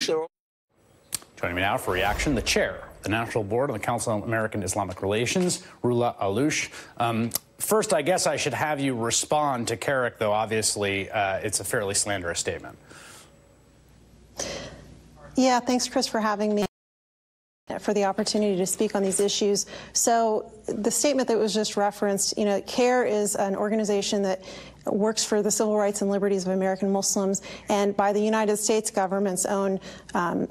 their own. Joining me now for reaction, the chair of the National Board of the Council on American Islamic Relations, Roula Allouch. First, I guess I should have you respond to CAIR, though obviously it's a fairly slanderous statement. Yeah, thanks, Chris, for having me, for the opportunity to speak on these issues. So the statement that was just referenced, CAIR is an organization that works for the civil rights and liberties of American Muslims, and by the United States government's own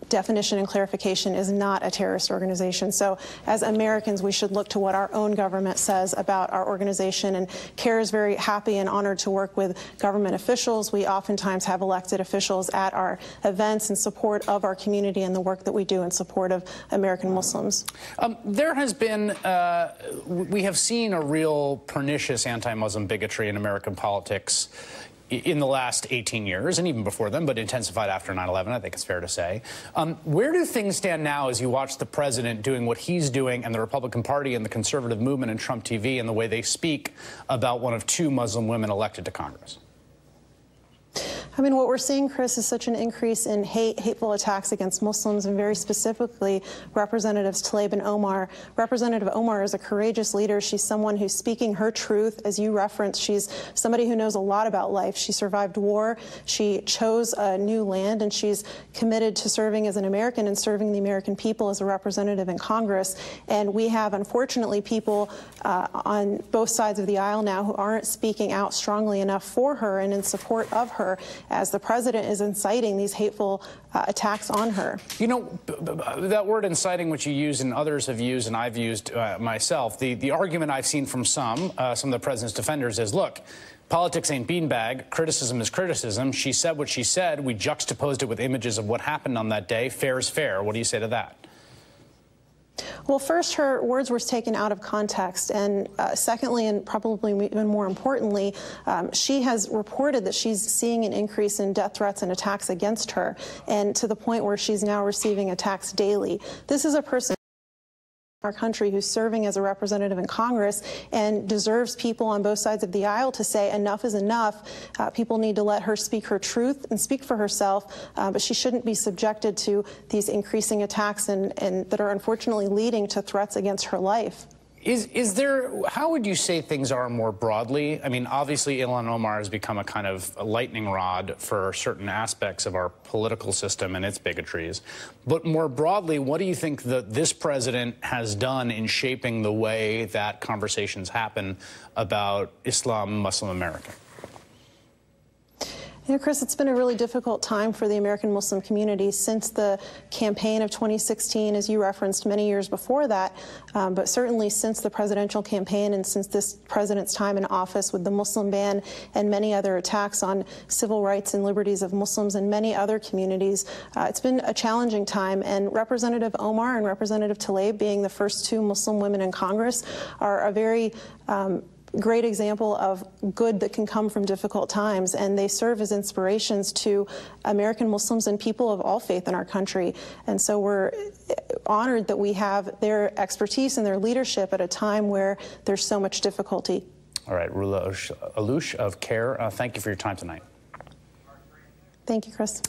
definition and clarification is not a terrorist organization. So as Americans, we should look to what our own government says about our organization, and CAIR is very happy and honored to work with government officials. We oftentimes have elected officials at our events in support of our community and the work that we do in support of American Muslims. There has been, we have seen a real pernicious anti-Muslim bigotry in American politics in the last 18 years, and even before them, but intensified after 9/11, I think it's fair to say. Where do things stand now as you watch the president doing what he's doing, and the Republican Party and the conservative movement and Trump TV and the way they speak about one of two Muslim women elected to Congress? I mean, what we're seeing, Chris, is such an increase in hateful attacks against Muslims, and very specifically Representatives Tlaib and Omar. Representative Omar is a courageous leader. She's someone who's speaking her truth. As you referenced, she's somebody who knows a lot about life. She survived war. She chose a new land, and she's committed to serving as an American and serving the American people as a representative in Congress. And we have, unfortunately, people on both sides of the aisle now who aren't speaking out strongly enough for her and in support of her, as the president is inciting these hateful attacks on her. You know, that word inciting, which you use and others have used and I've used myself, the argument I've seen from some of the president's defenders is, look, politics ain't beanbag. Criticism is criticism. She said what she said. We juxtaposed it with images of what happened on that day. Fair is fair. What do you say to that? Well, first, her words were taken out of context, and secondly, and probably even more importantly, she has reported that she's seeing an increase in death threats and attacks against her, and to the point where she's now receiving attacks daily. This is a person in our country who's serving as a representative in Congress and deserves people on both sides of the aisle to say enough is enough. People need to let her speak her truth and speak for herself, but she shouldn't be subjected to these increasing attacks and that are unfortunately leading to threats against her life. Is there, how would you say things are more broadly? I mean, obviously, Ilhan Omar has become a kind of a lightning rod for certain aspects of our political system and its bigotries. But more broadly, what do you think that this president has done in shaping the way that conversations happen about Muslim America? You know, Chris, it's been a really difficult time for the American Muslim community since the campaign of 2016, as you referenced, many years before that, but certainly since the presidential campaign and since this president's time in office with the Muslim ban and many other attacks on civil rights and liberties of Muslims and many other communities. It's been a challenging time, and Representative Omar and Representative Tlaib, being the first two Muslim women in Congress, are a very great example of good that can come from difficult times, and they serve as inspirations to American Muslims and people of all faith in our country. And so we're honored that we have their expertise and their leadership at a time where there's so much difficulty. All right, Roula Allouch of CAIR, thank you for your time tonight. Thank you, Chris.